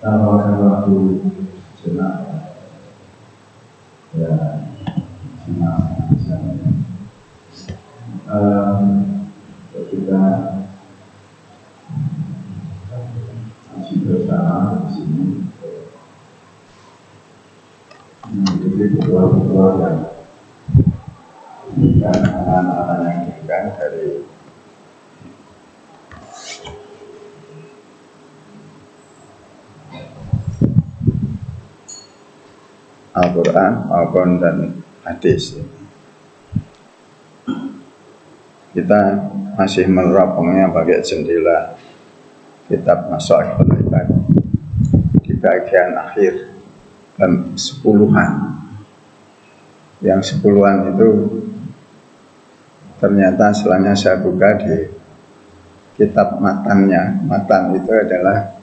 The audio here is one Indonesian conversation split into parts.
tambahkan waktu sejenak ya ketika masih bersama di sini menjadi ketua-ketua yang bukan anak-anak yang bukan dari Al-Quran maupun dan hadis. Kita masih meneropongnya pakai jendela kitab Masaihul Ibad di bagian akhir dan sepuluhan. Yang sepuluhan itu ternyata setelahnya saya buka di kitab matannya. Matan itu adalah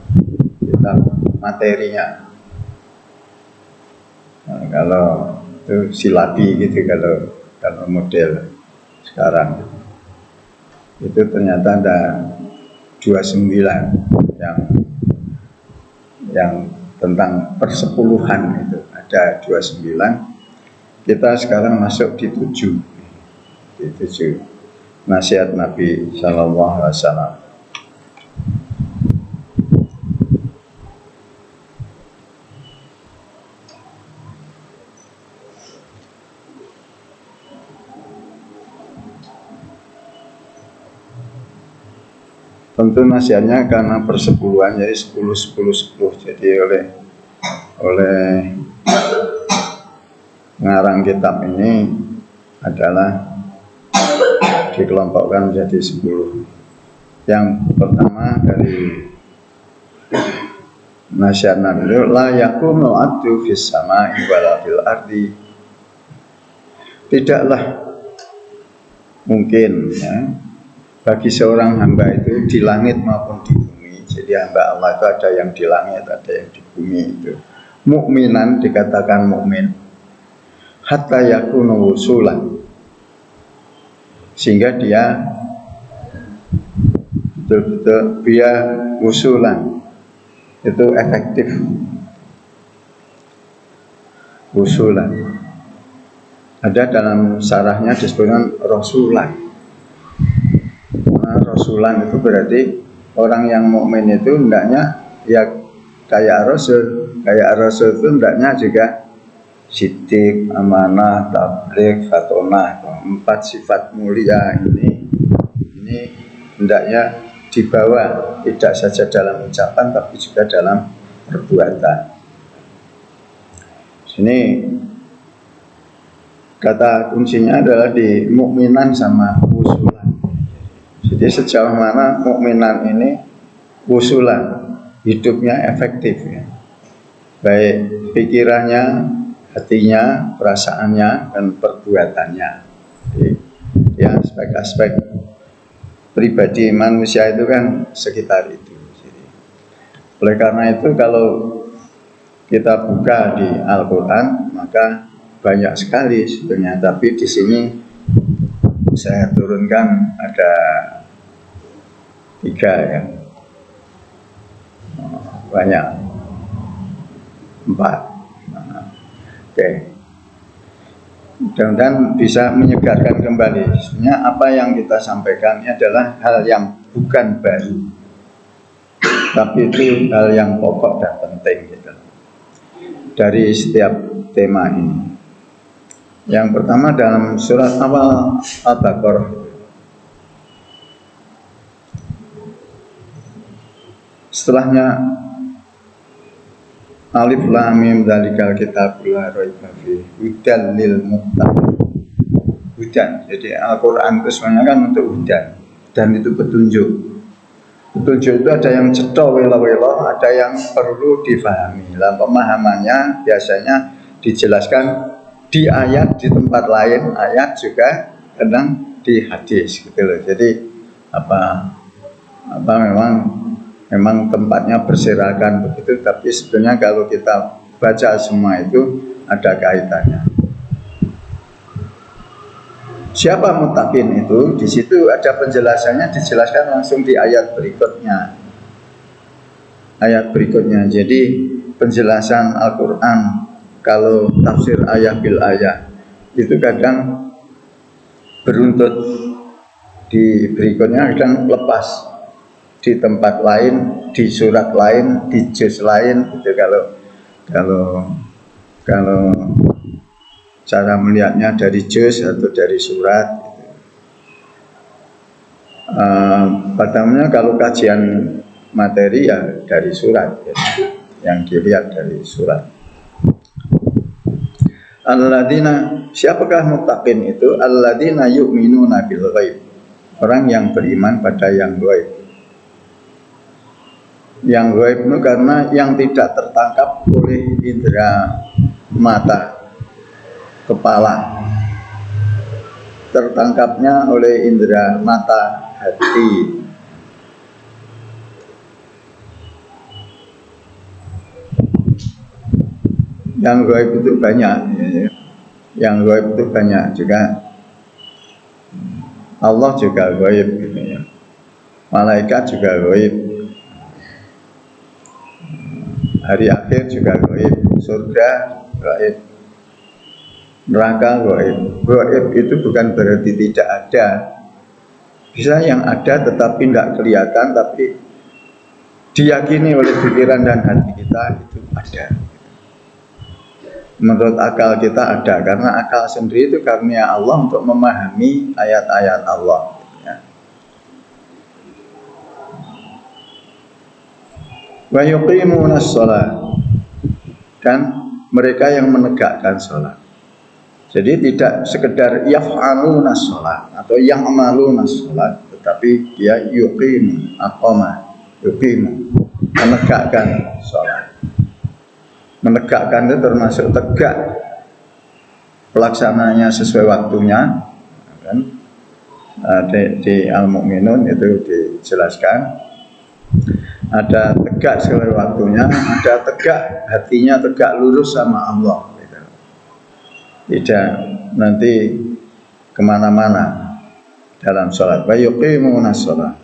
kitab materinya. Nah, kalau itu silabi gitu kalau model sekarang itu ternyata ada 29 yang tentang persepuluhan itu ada 29. Kita sekarang masuk di 7 nasihat Nabi Sallallahu Alaihi Wasallam. Tentu nasihatnya karena persepuluhan, jadi 10-10-10. Jadi oleh ngarang kitab ini adalah dikelompokkan menjadi 10. Yang pertama dari nasihat Nabi, la yakumul abdu fis sama'i wala fil ardi. Tidaklah mungkin ya bagi seorang hamba itu di langit maupun di bumi. Jadi hamba Allah itu ada yang di langit, ada yang di bumi itu. Mukminan dikatakan mukmin hatta yakunu wusulan, sehingga dia betul-betul dia wusulan itu efektif. Wusulan ada dalam syarahnya disebutkan rasulan. Rasulan itu berarti orang yang mukmin itu hendaknya ya kayak Rasul itu hendaknya juga siddiq, amanah, tabligh, fatonah. 4 sifat mulia ini hendaknya dibawa tidak saja dalam ucapan tapi juga dalam perbuatan. Sini kata kuncinya adalah di mukminan sama wusulan. Jadi sejauh mana mukminan ini wusulan, hidupnya efektif ya. Baik pikirannya, hatinya, perasaannya, dan perbuatannya. Jadi, ya aspek-aspek pribadi manusia itu kan sekitar itu. Jadi, oleh karena itu kalau kita buka di Al-Quran maka banyak sekali sebenarnya. Tapi di sini saya turunkan ada 3 ya, banyak 4. Oke. Mudah-mudahan bisa menyegarkan kembali. Sebenarnya apa yang kita sampaikan ini adalah hal yang bukan baru, tapi itu hal yang pokok dan penting gitu, dari setiap tema ini. Yang pertama dalam surat awal Al-Baqarah, setelahnya alif lam mim dzalikal kitabul la raiba fihi hudan lil muttaqin. Hudan, jadi Al-Quran itu sebenarnya kan untuk hudan, dan itu petunjuk. Petunjuk itu ada yang cetha welo-welo, ada yang perlu difahami. Dalam pemahamannya biasanya dijelaskan di ayat, di tempat lain ayat juga kadang di hadis gitu loh. Jadi memang tempatnya berserakan begitu, tapi sebenarnya kalau kita baca semua itu ada kaitannya. Siapa muttaqin itu? Di situ ada penjelasannya, dijelaskan langsung di ayat berikutnya. ayat berikutnya. Jadi penjelasan Al-Quran kalau tafsir ayah bil ayah itu kadang beruntut, di berikutnya kadang lepas di tempat lain, di surat lain, di juz lain gitu. Kalau cara melihatnya dari juz atau dari surat gitu. Pertamanya kalau kajian materi ya dari surat ya, yang dilihat dari surat. Alladzina, siapakah muttaqin itu? Alladzina yu'minuna bil ghaib, orang yang beriman pada yang gaib. Yang gaib itu karena yang tidak tertangkap oleh indera mata, kepala, tertangkapnya oleh indera mata, hati. Yang gaib itu banyak, yang gaib itu banyak juga. Allah juga gaib gitu ya. Malaikat juga gaib. Hari akhir juga gaib, surga gaib, neraka gaib. Gaib itu bukan berarti tidak ada. Bisa yang ada tetapi tidak kelihatan, tapi diyakini oleh pikiran dan hati kita itu ada. Menurut akal kita ada, karena akal sendiri itu karunia Allah untuk memahami ayat-ayat Allah ya. Wa yuqimunas shalah, dan mereka yang menegakkan sholat. Jadi tidak sekedar yaf'alunas shalah atau ya'malunas shalah, tetapi dia yuqimu, aqama, yuqimu, menegakkan sholat. Menegakkan itu termasuk tegak, pelaksananya sesuai waktunya kan? Di Al-Mu'minun itu dijelaskan ada tegak sesuai waktunya, ada tegak hatinya, tegak lurus sama Allah gitu. Tidak nanti kemana-mana dalam sholat. Wa yuqimunas shalah.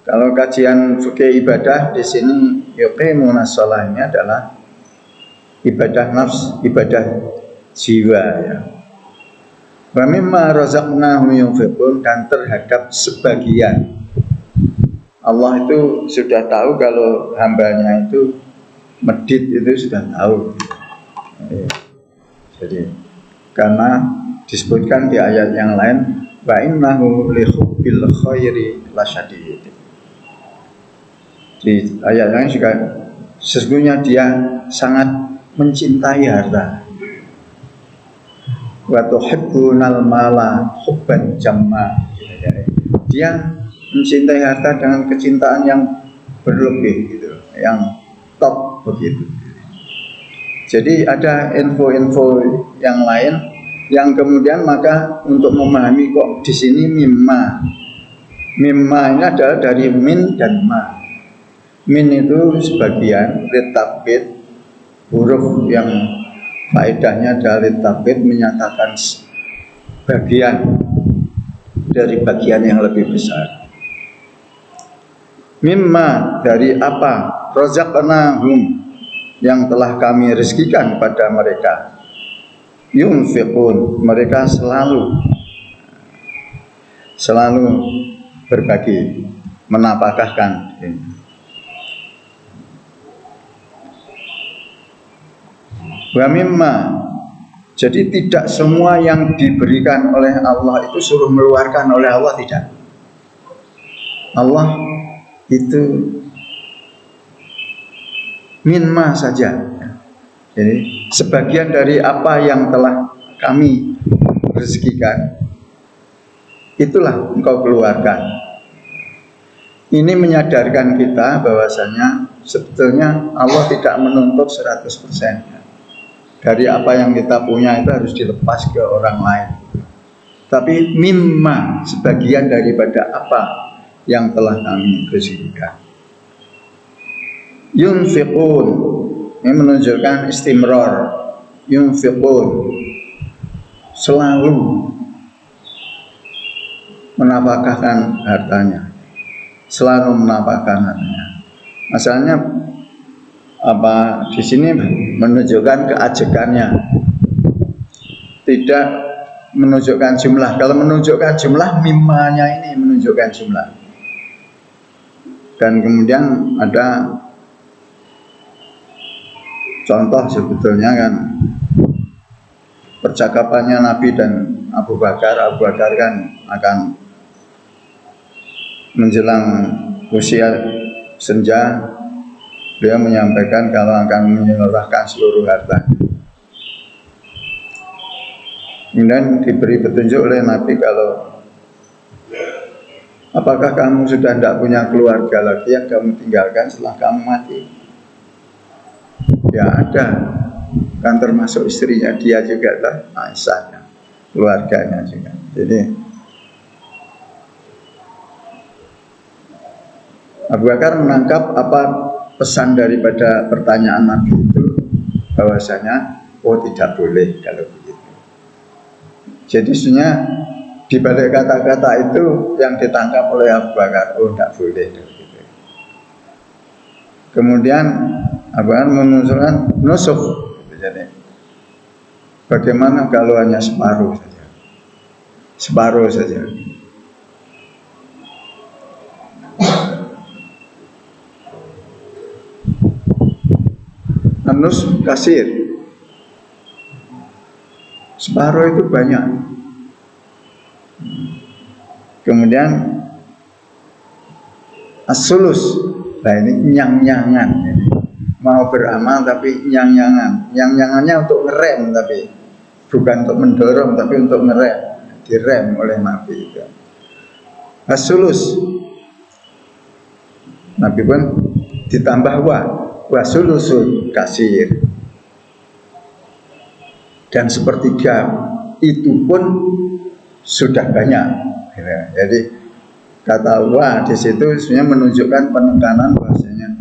Kalau kajian fikih ibadah di sini yuqimunas shalah ini adalah ibadah nafs, ibadah jiwa ya. Wa mimma razaqnahum yunfiqun, dan terhadap sebagian. Allah itu sudah tahu kalau hambanya itu medit, itu sudah tahu. Jadi karena disebutkan di ayat yang lain, wa innahu li hubbil khairi lasyadid. Di ayat lain juga sesungguhnya dia sangat mencintai harta. Wa tuhibbunal mala hubban jamma. Dia mencintai harta dengan kecintaan yang berlebih gitu, yang top begitu. Jadi ada info-info yang lain yang kemudian maka untuk memahami kok di sini mimma. Mimma ini adalah dari min dan ma. Min itu sebagian, litabid, huruf yang faedahnya adalah litabid, menyatakan bagian dari bagian yang lebih besar. Mimma, dari apa? Razaqnahum, yang telah kami rezekikan pada mereka. Yunfiqun, mereka selalu berbagi, menapakahkan. Wa mimma, jadi tidak semua yang diberikan oleh Allah itu suruh meluarkan oleh Allah, tidak. Allah itu minma saja. Jadi sebagian dari apa yang telah kami rezekikan, itulah engkau keluarkan. Ini menyadarkan kita bahwasanya sebetulnya Allah tidak menuntut 100%. Dari apa yang kita punya itu harus dilepas ke orang lain. Tapi mimma, sebagian daripada apa yang telah kami rezekikan. Yunfiqun, ini menunjukkan istimrar. Yunfiqun, selalu menapakahkan hartanya. selalu menapakkan. Masalahnya apa di sini menunjukkan keajekannya, tidak menunjukkan jumlah. Kalau menunjukkan jumlah, mimanya ini menunjukkan jumlah. Dan kemudian ada contoh sebetulnya kan percakapannya Nabi dan Abu Bakar. Abu Bakar kan akan menjelang usia senja, beliau menyampaikan kalau akan menyerahkan seluruh harta. Kemudian diberi petunjuk oleh Nabi kalau apakah kamu sudah tidak punya keluarga lagi yang kamu tinggalkan setelah kamu mati? Ya ada, kan termasuk istrinya dia juga lah, Aisyah, keluarganya juga. Jadi Abu Bakar menangkap apa pesan daripada pertanyaan Nabi itu, bahwasanya oh tidak boleh kalau begitu. Jadi sebenarnya di balik kata-kata itu yang ditangkap oleh Abu Bakar, oh tidak boleh. Kemudian Abu Bakar menunjukkan nusuk. Jadi bagaimana kalau hanya separuh saja, separuh saja. Anus kasir, separuh itu banyak. Kemudian asulus, nah ini nyang-nyangan, mau beramal tapi nyang-nyangan, nyang-nyangannya untuk ngerem tapi bukan untuk mendorong tapi untuk ngerem, direm oleh Nabi itu. Asulus, Nabi pun ditambah wasulusul kasir, dan sepertiga itu pun sudah banyak. Jadi kata wa di situ sebenarnya menunjukkan penekanan bahasanya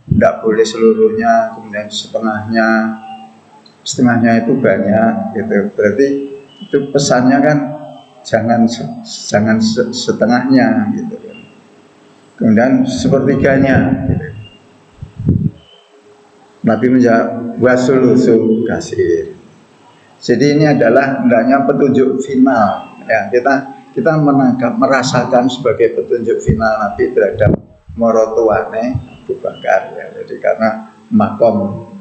tidak boleh seluruhnya, kemudian setengahnya itu banyak gitu. Berarti itu pesannya kan jangan setengahnya gitu. Kemudian sepertiganya gitu. Nabi menjawab wasulusul kasir. Jadi ini adalah hendaknya petunjuk final ya, kita menangkap, merasakan sebagai petunjuk final Nabi terhadap morotuane Abu Bakar ya. Jadi karena makom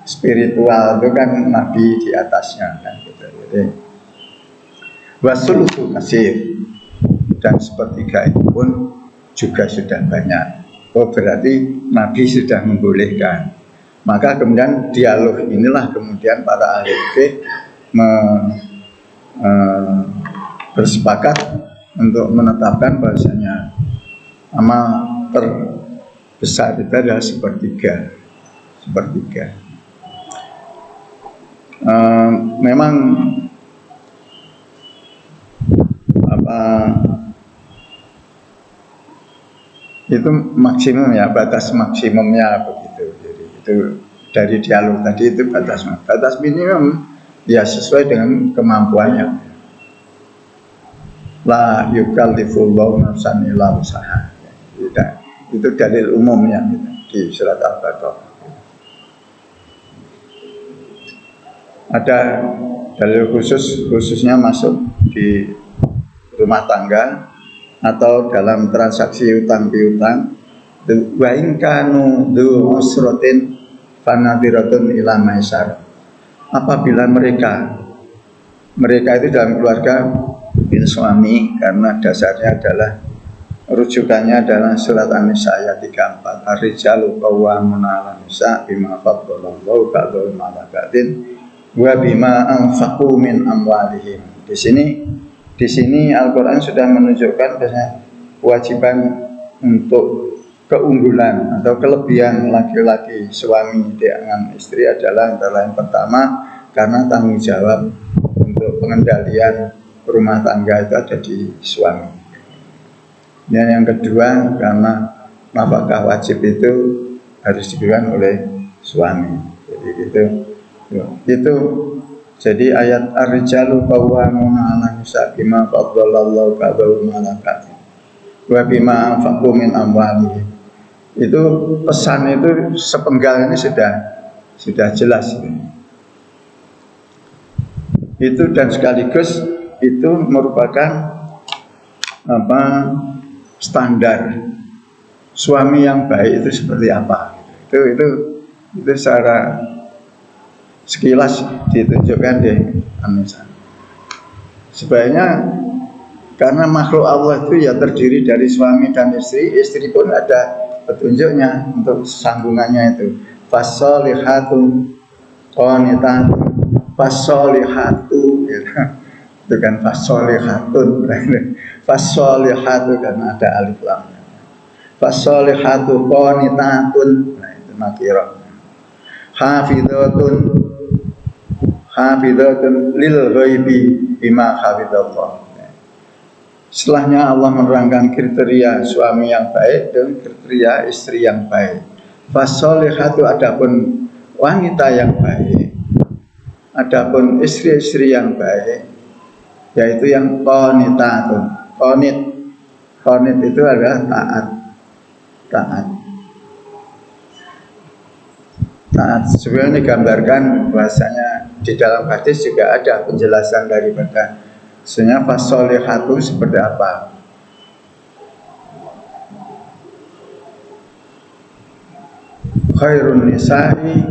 spiritual itu kan Nabi di atasnya kan gitu. Jadi wasulusul kasir, dan sepertiga itu pun juga sudah banyak. Oh berarti Nabi sudah membolehkan. Maka kemudian dialog inilah kemudian para ahli fikih bersepakat untuk menetapkan bahasanya amal terbesar itu adalah sepertiga. Memang itu maksimum ya, batas maksimumnya begitu. Jadi itu dari dialog tadi itu batas minimum ya sesuai dengan kemampuannya. La yukallifullahu nafsan illa wus'aha. Itu dalil umumnya gitu, di surat Al-Baqarah. Ada dalil khususnya masuk di rumah tangga atau dalam transaksi utang piutang. Wa in kanu dzu usratin fanadhiratun ila maisar. Apabila mereka itu dalam keluarga suami, karena dasarnya adalah rujukannya adalah surat An-Nisa ayat 34. Ar-rijalu qawwamuna 'alan nisa bima faddalallahu ba'dahum 'ala ba'din wa bima anfaqu min amwalihim. Di sini Al-Quran sudah menunjukkan kewajiban untuk keunggulan atau kelebihan laki-laki suami dengan istri adalah antara yang pertama karena tanggung jawab untuk pengendalian rumah tangga itu ada di suami. Dan yang kedua karena nafkah wajib itu harus diberikan oleh suami. Jadi itu jadi ayat ar-rijalu qawwamuna 'alan nisa bima faddalallahu ba'dahum 'ala ba'din. wa bima anfaqu min amwalihim. Itu pesan itu sepenggal ini sudah jelas. Itu dan sekaligus itu merupakan standar suami yang baik itu seperti apa. Itu secara sekilas ditunjukkan di An-Nisa. Sebenarnya karena makhluk Allah itu ya terdiri dari suami dan istri pun ada petunjuknya untuk sambungannya itu. Fasholihatu qanitatun, fasholihatu gitu. Itu kan fasolihatun, fasolihatu karena ada alif lam. Fasolihatu qanitatun, nah itu nakirah. Hafidhatun lil ghaibi bima hafidallah. Setelahnya Allah menerangkan kriteria suami yang baik dan kriteria istri yang baik. Fasolihatu adapun wanita yang baik, adapun istri-istri yang baik, yaitu yang qanitatun. Qanit itu adalah taat. Sebenarnya digambarkan bahasanya di dalam hadis juga ada penjelasan daripada sebenarnya fasolihatu seperti apa. Khairun nisa'i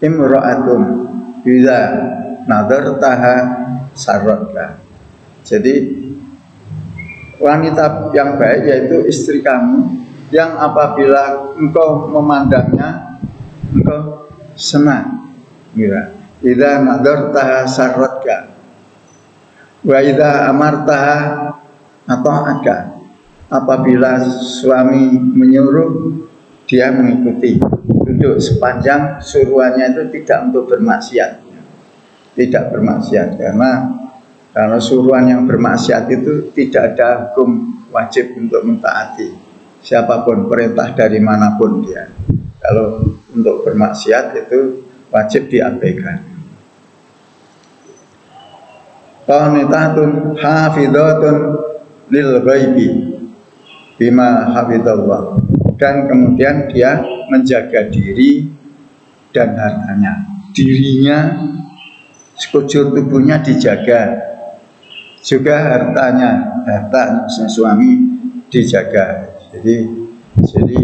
imra'atun idza nadartaha sarratka. Jadi wanita yang baik yaitu istri kamu yang apabila engkau memandangnya engkau senang. Idza nadartaha sarratka wa idza amartaha ata'aka. Apabila suami menyuruh dia mengikuti, duduk sepanjang suruhannya itu tidak untuk bermaksiat. Tidak bermaksiat karena suruhan yang bermaksiat itu tidak ada hukum wajib untuk mentaati siapapun, perintah dari manapun dia. Kalau untuk bermaksiat itu wajib diabaikan. Qanitatun hafidhatun lil ghaibi bima hafidallah. Dan kemudian dia menjaga diri dan hartanya. Dirinya, sekujur tubuhnya dijaga, juga harta suami dijaga. Jadi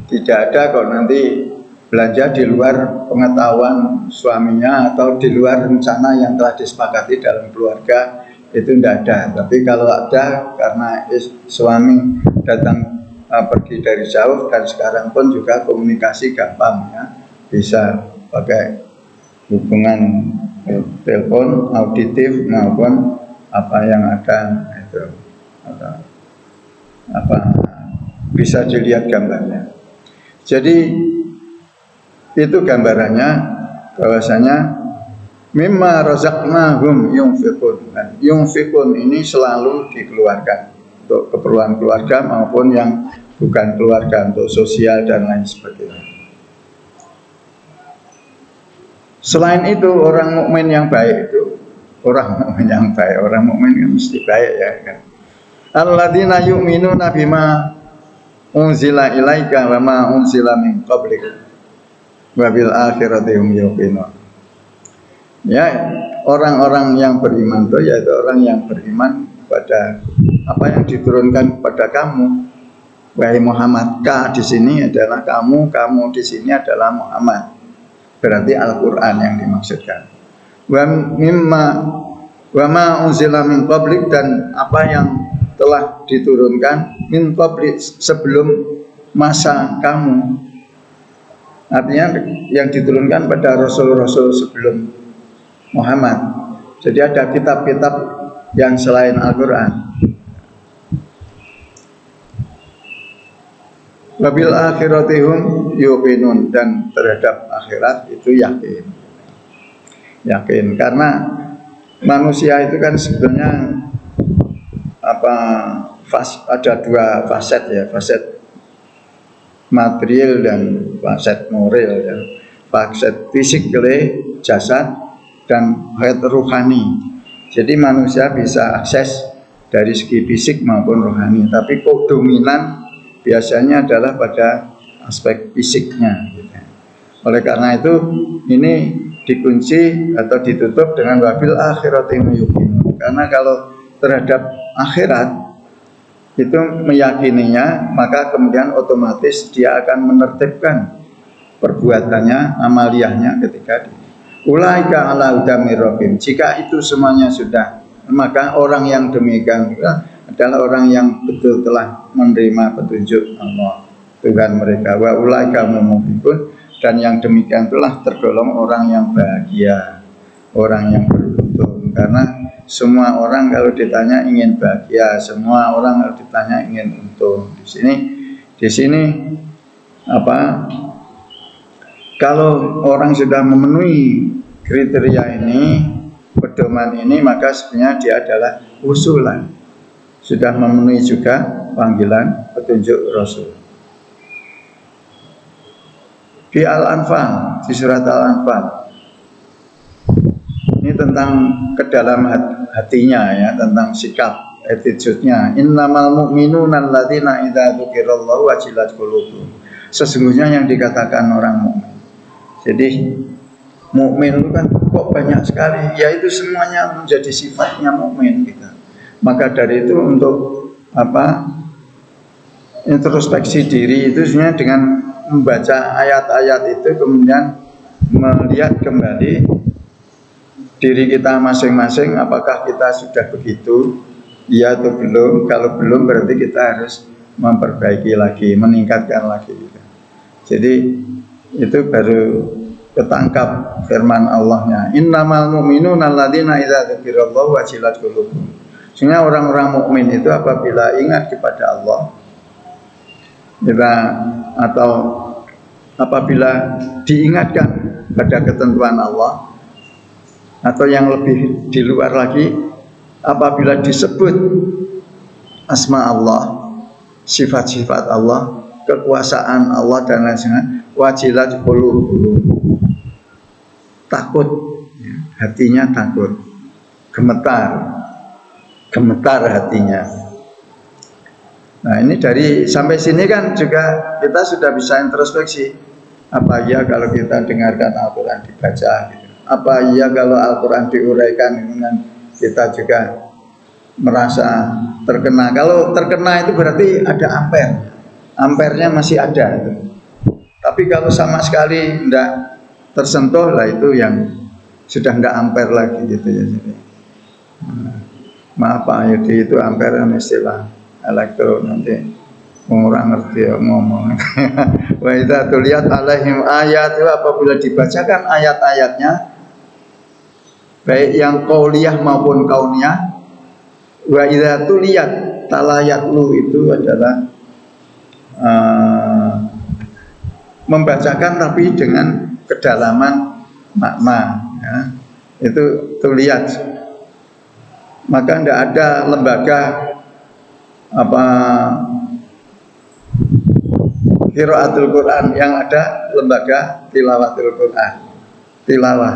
tidak ada kalau nanti belanja di luar pengetahuan suaminya atau di luar rencana yang telah disepakati dalam keluarga, itu tidak ada. Tapi kalau ada karena suami datang pergi dari jauh, dan sekarang pun juga komunikasi gampang ya, bisa pakai hubungan telepon auditif maupun apa yang ada itu bisa dilihat gambarnya. Jadi itu gambarannya bahwasanya mimma razaqnahum yunfiqun. Yunfiqun ini selalu dikeluarkan untuk keperluan keluarga maupun yang bukan keluarga, untuk sosial dan lain sebagainya. Selain itu orang mukmin yang baik itu orang mukmin kan mesti baik ya kan. Alladzina yu'minuna bima unzila ilaika wa ma unzila min qablik wa bil akhirati hum yuqinun. Ya, orang-orang yang beriman itu yaitu orang yang beriman pada apa yang diturunkan kepada kamu, wahai Muhammad. Ka di sini adalah kamu di sini adalah Muhammad. Berarti Al-Qur'an yang dimaksudkan. Wa ma unzila min qablik, dan apa yang telah diturunkan min qablik sebelum masa kamu. Artinya yang diturunkan pada rasul-rasul sebelum Muhammad. Jadi ada kitab-kitab yang selain Al-Qur'an. Wabil akhiratihum yuqinun, dan terhadap akhirat itu yakin karena manusia itu kan sebenarnya ada dua faset ya, faset material dan faset moral ya. Faset fisik jasad dan faset ruhani. Jadi manusia bisa akses dari segi fisik maupun rohani, tapi kok dominan biasanya adalah pada aspek fisiknya gitu. Oleh karena itu ini dikunci atau ditutup dengan wabil akhirati yuqinu. Karena kalau terhadap akhirat itu meyakininya, maka kemudian otomatis dia akan menertibkan perbuatannya, amaliyahnya ketika ulaika ala hudamir rabbihim. Jika itu semuanya sudah, maka orang yang demikian adalah orang yang betul telah menerima petunjuk Allah Tuhan mereka. Wa ulaika mu'minun, dan yang demikian itulah tergolong orang yang bahagia, orang yang beruntung. Karena semua orang kalau ditanya ingin bahagia, semua orang kalau ditanya ingin untung. Di sini apa? Kalau orang sudah memenuhi kriteria ini, pedoman ini, maka sebenarnya dia adalah usulan, sudah memenuhi juga panggilan petunjuk Rasul. Di Al-Anfal, di surat Al-Anfal, ini tentang kedalaman hatinya ya, tentang sikap, attitude-nya. Innamal mu'minuna alladzina idza dzukirallahu wajilat qulubuhum. Sesungguhnya yang dikatakan orang mukmin. Jadi mukmin itu kan kok banyak sekali, ya itu semuanya menjadi sifatnya mukmin gitu. Maka dari itu untuk apa? Introspeksi diri itu sebenarnya dengan membaca ayat-ayat itu, kemudian melihat kembali diri kita masing-masing, apakah kita sudah begitu, iya atau belum. Kalau belum berarti kita harus memperbaiki lagi, meningkatkan lagi. Jadi itu baru ketangkap firman Allahnya. Innamal mu'minuna alladzina idza dzukirallahu wajilat qulubuhum. Sehingga orang-orang mukmin itu apabila ingat kepada Allah, atau apabila diingatkan pada ketentuan Allah, atau yang lebih di luar lagi, apabila disebut asma Allah, sifat-sifat Allah, kekuasaan Allah dan lain sebagainya, wajilat qulubuhum, takut, hatinya takut, gemetar hatinya. Nah ini dari sampai sini kan juga kita sudah bisa introspeksi. Apa iya kalau kita dengarkan Al-Quran dibaca gitu. Apa iya kalau Al-Quran diuraikan dengan kita juga merasa terkena. Kalau terkena itu berarti ada ampernya masih ada itu. Tapi kalau sama sekali tidak tersentuh, lah itu yang sudah tidak amper lagi gitu ya. Maaf Pak Yudi, itu amper istilah elektro, nanti orang ngerti ya ngomong. Wa idza tuliyat alaihim ayat, apabila dibacakan ayat-ayatnya baik yang qauliyah maupun kauniyah. Wa idza tuliyat talayatlu, itu adalah membacakan tapi dengan kedalaman makna ya. Itu tuliyat. Maka tidak ada lembaga qiraatul Quran, yang ada lembaga tilawatul Quran, tilawah.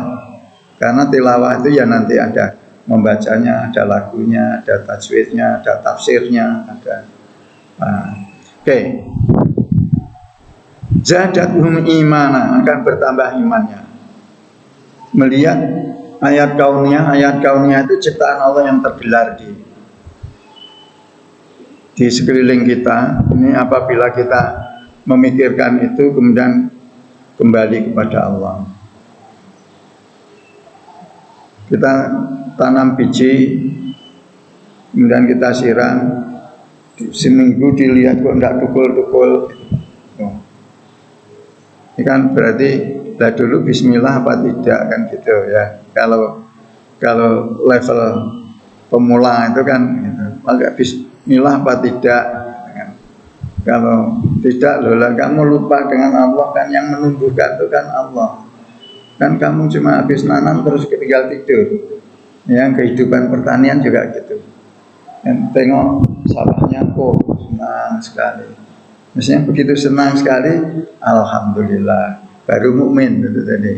Karena tilawah itu ya nanti ada membacanya, ada lagunya, ada tajwidnya, ada tafsirnya, ada. Oke. Zadathum imana, akan bertambah imannya. Melihat ayat kauniyah itu ciptaan Allah yang tergelar di sekeliling kita. Ini apabila kita memikirkan itu, kemudian kembali kepada Allah. Kita tanam biji, kemudian kita siram, seminggu dilihat kok tidak tukul-tukul. Ini kan berarti lah dulu bismillah apa tidak kan gitu ya. Kalau level pemula itu kan gitu. Maka bismillah apa tidak kan. Kalau tidak, loh kamu lupa dengan Allah kan, yang menumbuhkan itu kan Allah. Kan kamu cuma habis nanam terus tinggal tidur. Yang kehidupan pertanian juga gitu. Dan tengok sawahnya kok senang sekali. Misalnya begitu senang sekali, alhamdulillah, baru mukmin itu tadi.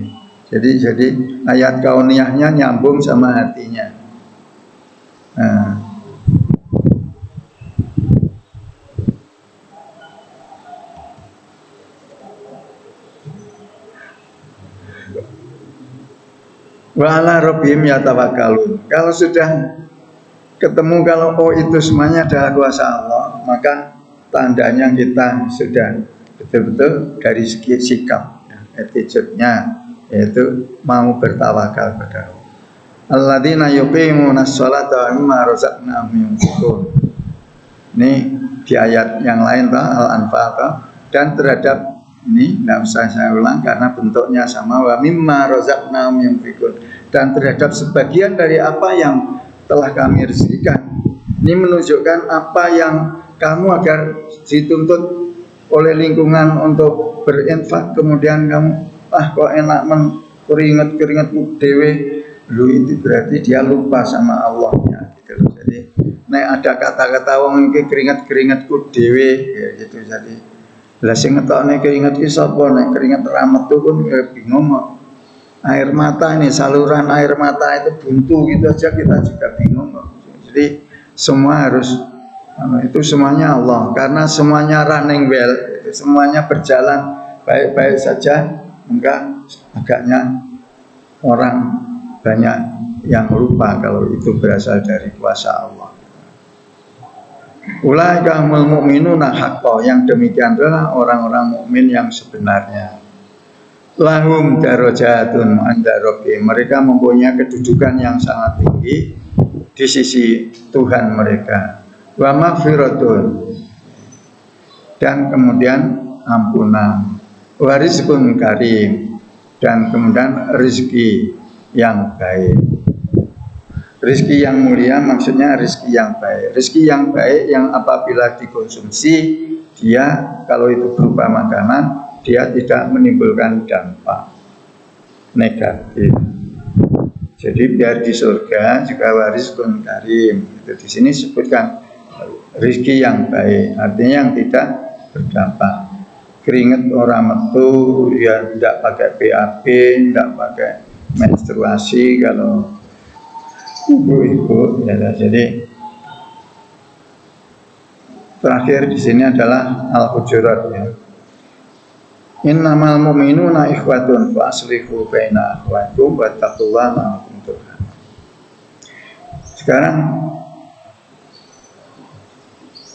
Jadi ayat kauniyahnya nyambung sama hatinya. Nah, Wa ala rabbihim yatawakkalun. Kalau sudah ketemu kalau itu semuanya adalah kuasa Allah, maka tandanya kita sudah betul-betul dari segi sikap, attitude-nya, yaitu mau bertawakal kepada Allah. Alladzina yuqimuna sholata wa mimma razaqnahum yunfiqun. Ini di ayat yang lain Al-Anfal, dan terhadap ini tidak usah saya ulang karena bentuknya sama, wa mimma razaqnahum yunfiqun, dan terhadap sebagian dari apa yang telah kami rezekikan. Ini menunjukkan apa yang kamu agar dituntut oleh lingkungan untuk berinfak, kemudian kamu kok enak keringet-keringetmu dewe, lu itu berarti dia lupa sama Allahnya gitu. Jadi nek ada kata-kata wong iki keringet-keringetku dewe ya gitu. Jadi lah sing ngetokne keringet ki sapa, nek keringet ra metu pun bingung kok. Air mata ini, saluran air mata itu buntu gitu aja kita juga bingung kok. Jadi semua harus itu semuanya Allah, karena semuanya running well, semuanya berjalan baik-baik saja, enggak agaknya orang banyak yang lupa kalau itu berasal dari kuasa Allah. Ulaika humul mu'minuna haqqan, yang demikian adalah orang-orang mukmin yang sebenarnya. Lahum darajatun 'inda rabbihim, mereka mempunyai kedudukan yang sangat tinggi di sisi Tuhan mereka. Wa maghfiratun, dan kemudian ampunan. Wa rizqun karim, dan kemudian rezeki yang baik. Rezeki yang mulia maksudnya rezeki yang baik. Rezeki yang baik yang apabila dikonsumsi, dia kalau itu berupa makanan, dia tidak menimbulkan dampak negatif. Jadi biar di surga juga warizqun karim. Itu di sini sebutkan rezeki yang baik, artinya yang tidak berdampak. Keringet orang metu, ya tidak pakai BAB, tidak pakai menstruasi kalau ibu-ibu ya. Jadi terakhir di sini adalah Al-Hujurat ya. Innamal mu'minuna ikhwatun fa aslihu baina akhwaikum wattaqullaha la'allakum turhamun. Sekarang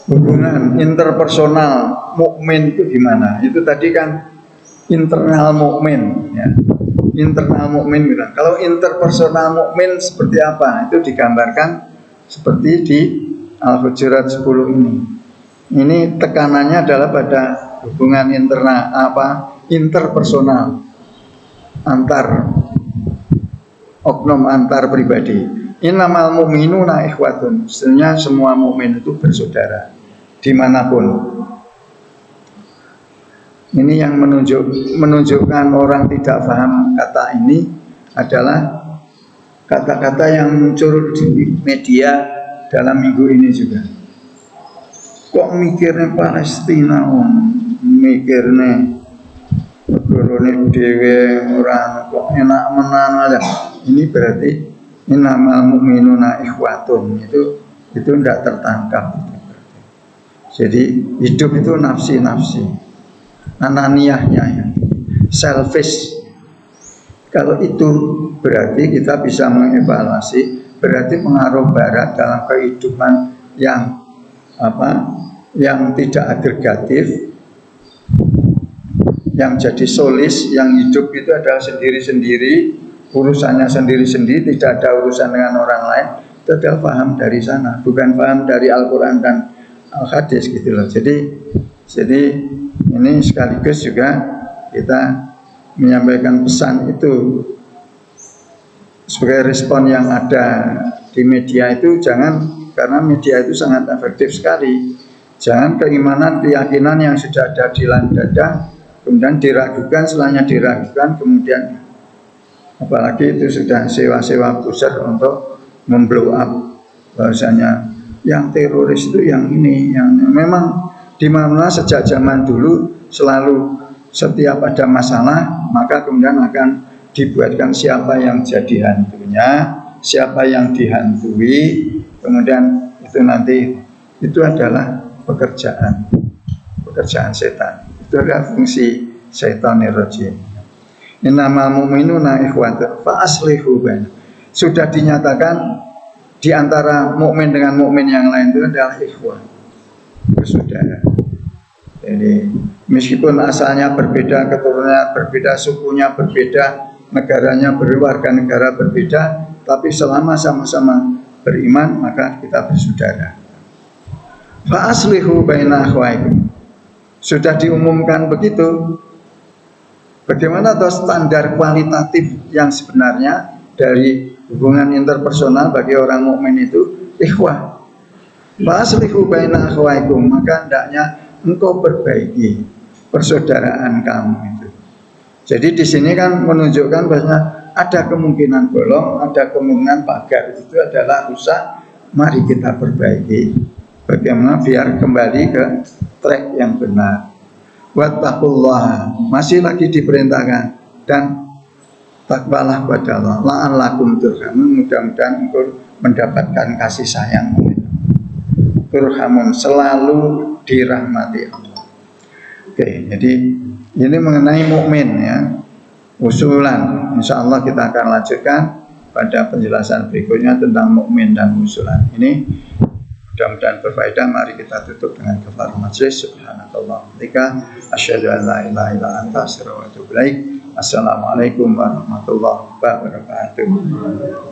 hubungan interpersonal mukmin itu gimana? Itu tadi kan internal mukmin ya. Internal mukmin bilang. Kalau interpersonal mukmin seperti apa? Itu digambarkan seperti di Al-Hujurat 10 ini. Ini tekanannya adalah pada hubungan internal interpersonal antar oknum, antar pribadi. Innamal mu'minuna ikhwatun, sebenarnya semua mukmin itu bersaudara dimanapun. Ini yang menunjukkan orang tidak paham kata ini adalah kata-kata yang muncul di media dalam minggu ini juga. Kok mikirnya Palestina, mikirnya negara dewe orang kok enak menan aja. Ini berarti innamal mu'minuna ikhwatun, itu tidak tertangkap. Jadi hidup itu nafsi-nafsi, ananiyahnya ya, selfish. Kalau itu berarti kita bisa mengevaluasi, berarti pengaruh Barat dalam kehidupan yang yang tidak agregatif, yang jadi solis, yang hidup itu adalah sendiri-sendiri, urusannya sendiri-sendiri, tidak ada urusan dengan orang lain. Itu adalah paham dari sana, bukan paham dari Al-Quran dan Al-Hadis gitu loh. Jadi ini sekaligus juga kita menyampaikan pesan itu sebagai respon yang ada di media itu. Jangan, karena media itu sangat efektif sekali. Jangan keimanan, keyakinan yang sudah ada di dalam dada kemudian diragukan, setelahnya diragukan, kemudian apalagi itu sudah sewa-sewa pusat untuk memblow up bahwasanya yang teroris itu yang ini, yang memang di mana sejak zaman dulu selalu setiap ada masalah maka kemudian akan dibuatkan siapa yang jadi hantunya, siapa yang dihantui, kemudian itu nanti itu adalah pekerjaan setan. Itu adalah fungsi syaitanir rajim. Innamal mu'minuna ikhwatun fa aslihu bainahum. Sudah dinyatakan di antara mukmin dengan mukmin yang lain itu adalah ikhwah, bersaudara. Jadi meskipun asalnya berbeda, keturunannya berbeda, sukunya berbeda, negaranya berwarga negara berbeda, tapi selama sama-sama beriman maka kita bersaudara. Fa aslihu baina akhwaikum. Sudah diumumkan begitu. Bagaimana atau standar kualitatif yang sebenarnya dari hubungan interpersonal bagi orang mukmin itu ikhwah. Fa aslihu baina akhwaikum, maka hendaknya engkau perbaiki persaudaraan kamu itu. Jadi di sini kan menunjukkan bahwa ada kemungkinan bolong, ada kemungkinan pagar, itu adalah rusak. Mari kita perbaiki. Bagaimana biar kembali ke track yang benar. Wattaqullah, masih lagi diperintahkan, dan takwalah kepada Allah. La'allakum turhamun, mudah-mudahan engkau mendapatkan kasih sayang. Turhamun, selalu dirahmati Allah. Oke, jadi ini mengenai mukmin ya. Usulan, insya Allah kita akan lanjutkan pada penjelasan berikutnya tentang mukmin dan usulan. Ini mudah-mudahan berfaedah. Mari kita tutup dengan kafaratul majlis. Subhanallah. Asyhadu an la ilaha illa anta astaghfiruka wa atubu ilaik. Assalamualaikum warahmatullahi wabarakatuh.